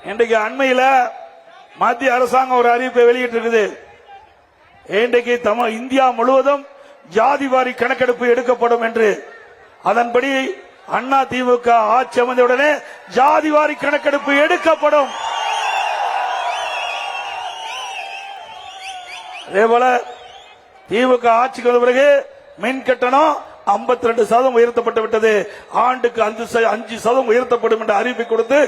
இன்றைக்கு அண்மையில் மத்திய அரசாங்கம் ஒரு அறிவிப்பை வெளியிட்டிருக்குது. இன்றைக்கு இந்தியா முழுவதும் ஜாதிவாரி கணக்கெடுப்பு எடுக்கப்படும் என்று. அதன்படி அண்ணா திமுக ஆட்சி அமைந்தவுடனே ஜாதிவாரி கணக்கெடுப்பு எடுக்கப்படும். அதேபோல திமுக ஆட்சிக்கு வந்த பிறகு மின் கட்டணம் 52% உயர்த்தப்பட்டு விட்டது. ஆண்டுக்கு 5% உயர்த்தப்படும் என்ற அறிவிப்பை கொடுத்து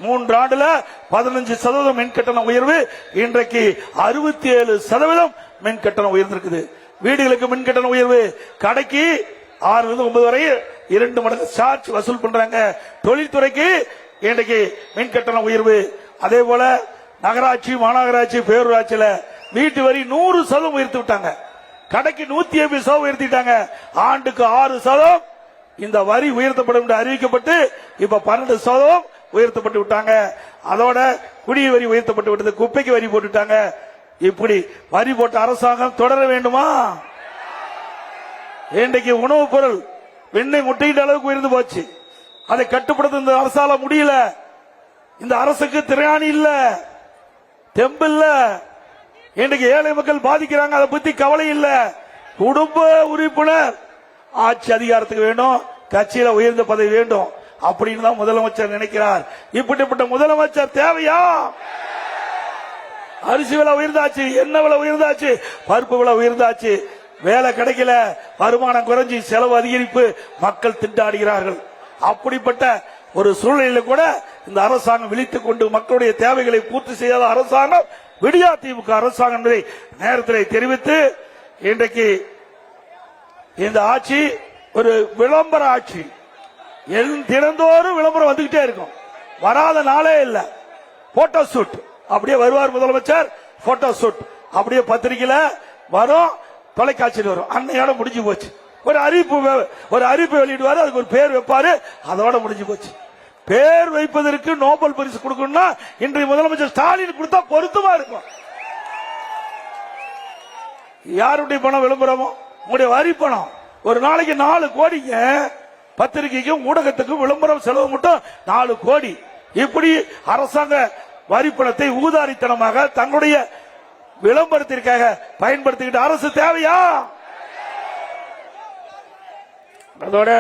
3 ஆண்டுல 15% மின் கட்டண உயர்வு. இன்றைக்கு 67% மின் கட்டணம் உயர்ந்திருக்குது. வீடுகளுக்கு மின் கட்டண உயர்வு. கடைக்கு 6 to 9 வரை 2 மடங்கு சார்ஜ் வசூல் பண்றாங்க. தொழில்துறைக்கு இன்றைக்கு மின் கட்டண உயர்வு. அதே போல நகராட்சி, மாநகராட்சி, பேரூராட்சியில வீட்டு வரி 100% உயர்த்தி விட்டாங்க. கடைக்கு 150% உயர்த்திட்டாங்க. ஆண்டுக்கு 6% இந்த வரி உயர்த்தப்படும் என்று அறிவிக்கப்பட்டு இப்ப 12% உயர்த்தப்பட்டு விட்டாங்க. அதோட குடிய வரி உயர்த்தப்பட்டு விட்டது. குப்பைக்கு வரி போட்டுட்டாங்க. இப்படி வரி போட்ட அரசாங்கம் தொடர வேண்டுமா? இன்றைக்கு உணவுப் பொருள் வெண்ணெய் முட்டையிட்ட அளவுக்கு உயர்ந்து போச்சு. அதை கட்டுப்படுத்த இந்த அரசால முடியல. இந்த அரசுக்கு திரையாணி இல்ல, தெம்பு இல்ல. இன்றைக்கு ஏழை மக்கள் பாதிக்கிறாங்க. அதை பத்தி கவலை இல்ல. குடும்ப உறுப்பினர் ஆட்சி அதிகாரத்துக்கு வேண்டும், கட்சியில உயர்ந்த பதவி வேண்டும் அப்படின்னு தான் முதலமைச்சர் நினைக்கிறார். இப்படிப்பட்ட முதலமைச்சர் தேவையா? அரிசி விலை உயர்ந்தாச்சு, எண்ணெய் விலை உயர்ந்தாச்சு, பருப்பு விலை உயர்ந்தாச்சு. வேலை கிடைக்கல, வருமானம் குறைஞ்சி, செலவு அதிகரிப்பு, மக்கள் திண்டாடுகிறார்கள். அப்படிப்பட்ட ஒரு சூழ்நிலையில் கூட இந்த அரசாங்கம் விழித்துக் கொண்டு மக்களுடைய தேவைகளை பூர்த்தி செய்யாத அரசாங்கம் விடியா திமுக அரசாங்கம் என்பதை நேரத்தில் தெரிவித்து, இன்றைக்கு இந்த ஆட்சி ஒரு விளம்பர ஆட்சி. தினந்தோறும் விளம்பரம் வந்துகிட்டே இருக்கும். வராத நாளே இல்ல. போட்டோ ஷூட் அப்படியே வருவார் முதலமைச்சர். போட்டோ ஷூட் அப்படியே பத்திரிகையில வரும், தொலைக்காட்சியில் வரும். அன்னையோட முடிஞ்சு போச்சு. ஒரு அறிவிப்பு வெளியிடுவாரு, அதுக்கு ஒரு பேர் வைப்பாரு, அதோட முடிஞ்சு போச்சு. பேர் வைப்பதற்கு நோபல் பரிசு கொடுக்கணும்னா இன்றைய முதலமைச்சர் ஸ்டாலின் கொடுத்தா பொருத்தமா இருக்கும். யாருடைய பணம் விளம்பரமோ? உங்களுடைய வரி பணம். ஒரு நாளைக்கு 4 கோடிங்க. பத்திரிகைக்கும் ஊடகத்துக்கும் விளம்பரம் செலவு மட்டும் 4 கோடி. இப்படி அரசாங்க வரி பணத்தை ஊதாரித்தனமாக தங்களுடைய விளம்பரத்திற்காக பயன்படுத்திக்கிட்ட அரசு தேவையா? அதோட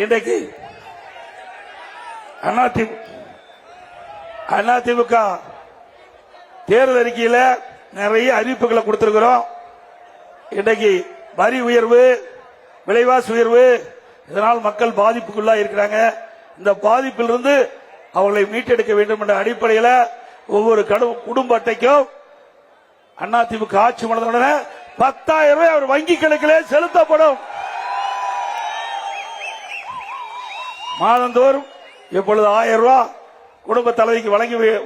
இன்றைக்கு அதிமுக தேர்தல் அறிக்கையில நிறைய அறிவிப்புகளை கொடுத்திருக்கிறோம். இன்றைக்கு வரி உயர்வு, விலைவாசி உயர்வு, இதனால் மக்கள் பாதிப்புக்குள்ளா இருக்கிறாங்க. இந்த பாதிப்பிலிருந்து அவர்களை மீட்டெடுக்க வேண்டும் என்ற அடிப்படையில் ஒவ்வொரு குடும்ப அட்டைக்கும் அதிமுக ஆட்சி மனதுடனே 10,000 ரூபாய் அவர் வங்கி கணக்கிலே செலுத்தப்படும். மாதந்தோறும் இப்பொழுது 1000 ரூபாய் குடும்ப தலைவிக்கு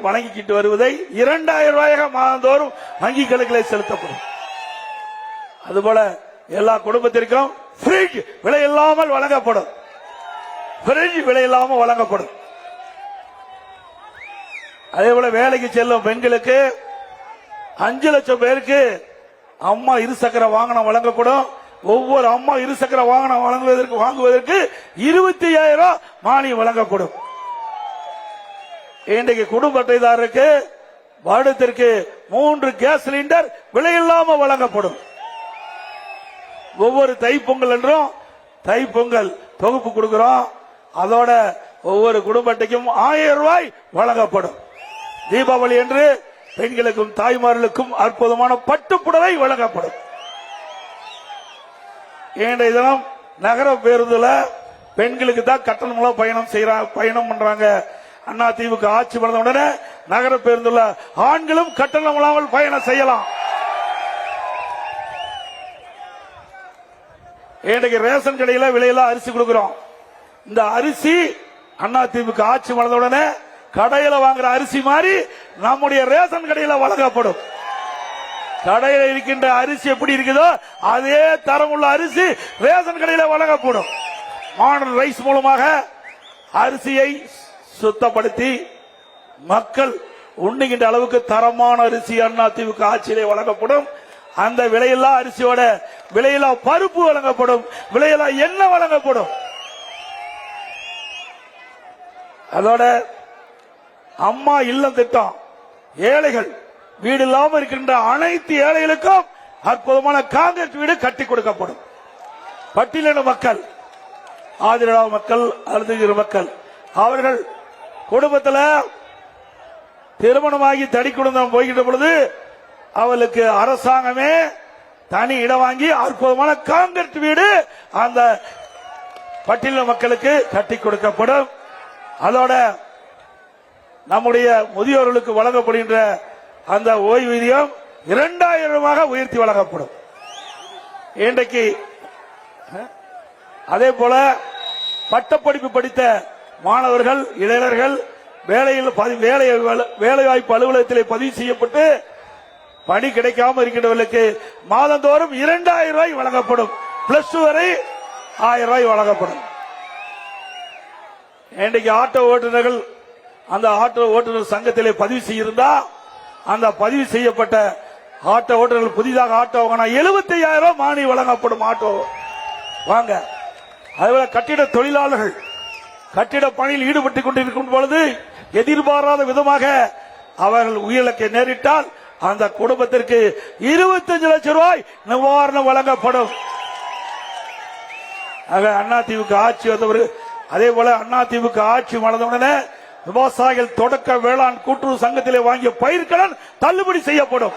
வழங்கிக்கிட்டு வருவதை 2000 ரூபாயாக மாதந்தோறும் வங்கி கணக்கிலே செலுத்தப்படும். அதுபோல எல்லா குடும்பத்திற்கும் ஃப்ரிட்ஜ் விலை இல்லாமல் வழங்கப்படும். ஃப்ரிட்ஜ் விலை இல்லாமல் வழங்கப்படும். அதே போல வேலைக்கு செல்லும் பெண்களுக்கு 5 லட்சம் பேருக்கு அம்மா இருசக்கர வாகனம் வழங்கப்படும். ஒவ்வொரு அம்மா இருசக்கர வாகனம் வாங்குவதற்கு 25,000 மானியம் வழங்கப்படும். இன்றைக்கு குடும்ப அட்டைதாரருக்கு வருடத்திற்கு 3 கேஸ் சிலிண்டர் விலையில்லாமல் வழங்கப்படும். ஒவ்வொரு தைப்பொங்கல் என்றும் தைப்பொங்கல் தொகுப்பு கொடுக்கிறோம். அதோட ஒவ்வொரு குடும்ப அட்டைக்கும் 1000 ரூபாய் வழங்கப்படும். தீபாவளி என்று பெண்களுக்கும் தாய்மார்களுக்கும் அற்புதமான பட்டுப்புடவை வழங்கப்படும். இன்றைய தினம் நகர பேருந்துல பெண்களுக்கு தான் கட்டணம் மூலம் பயணம் பண்றாங்க. அண்ணா திமுக ஆட்சி பண்ண உடனே நகர பேருந்துல ஆண்களும் கட்டணம் இல்லாமல் பயணம் செய்யலாம். இன்றைக்கு ரேஷன் கடையில விலையில அரிசி கொடுக்கிறோம். இந்த அரிசி அண்ணா திமுக ஆட்சி பண்ண உடனே கடையில வாங்குற அரிசி மாதிரி நம்முடைய ரேஷன் கடையில வழங்கப்படும். கடையில் இருக்கின்ற அரிசி எப்படி இருக்குதோ அதே தரம் உள்ள அரிசி ரேஷன் கடையில வழங்கப்படும். மாடல் ரைஸ் மூலமாக அரிசியை சுத்தப்படுத்தி மக்கள் உண்ணுகின்ற அளவுக்கு தரமான அரிசி அண்ணா திமுக ஆட்சியிலே வழங்கப்படும். அந்த விலையில்லா அரிசியோட விலையில்லா பருப்பு வழங்கப்படும், விலையில்லா எண்ணெய் வழங்கப்படும். அதோட அம்மா இல்லம் திட்டம், ஏழைகள் வீடு இல்லாமல் இருக்கின்ற அனைத்து ஏழைகளுக்கும் அற்புதமான காங்கிரஸ் வீடு கட்டி கொடுக்கப்படும். பட்டியலின மக்கள், ஆதிராள மக்கள், அழுதுகிற மக்கள், அவர்கள் குடும்பத்தில் திருமணமாகி தடி குடும்பம் போய்கின்ற பொழுது அவளுக்கு அரசாங்கமே தனி இடம் வாங்கி அற்புதமான காங்கிரஸ் வீடு அந்த பட்டியலின மக்களுக்கு கட்டி கொடுக்கப்படும். அதோட நம்முடைய முதியோர்களுக்கு வழங்கப்படுகின்ற அந்த ஓய்வூதியம் 2000 உயர்த்தி வழங்கப்படும். இன்றைக்கு அதே போல பட்டப்படிப்பு படித்த மாணவர்கள், இளைஞர்கள் வேலைவாய்ப்பு அலுவலகத்தில் பதிவு செய்யப்பட்டு பணி கிடைக்காமல் இருக்கின்றவர்களுக்கு மாதந்தோறும் 2000 ரூபாய் வழங்கப்படும். பிளஸ் 2 வரை 1000 ரூபாய் வழங்கப்படும். இன்றைக்கு ஆட்டோ ஓட்டுநர்கள் அந்த ஆட்டோ ஓட்டுநர் சங்கத்திலே பதிவு செய்திருந்தா அந்த பதிவு செய்யப்பட்ட ஆட்டோ ஓட்டுநர்கள் புதிதாக ஆட்டோ வாங்கினா 75,000 ரூபாய் மானியம் வழங்கப்படும். ஆட்டோ வாங்க. அதுபோல கட்டிட தொழிலாளர்கள் கட்டிட பணியில் ஈடுபட்டுக் கொண்டிருக்கும் பொழுது எதிர்பாராத விதமாக அவர்கள் உயிரிழக்க நேரிட்டால் அந்த குடும்பத்திற்கு 25 லட்சம் ரூபாய் நிவாரணம் வழங்கப்படும். ஆக அதிமுக ஆட்சி வந்தவர். அதே போல அதிமுக ஆட்சி வளர்ந்தவுடனே விவசாயிகள் தொடக்க வேளாண் கூட்டுறவு சங்கத்திலே வாங்கிய பயிர்க்கடன் தள்ளுபடி செய்யப்படும்.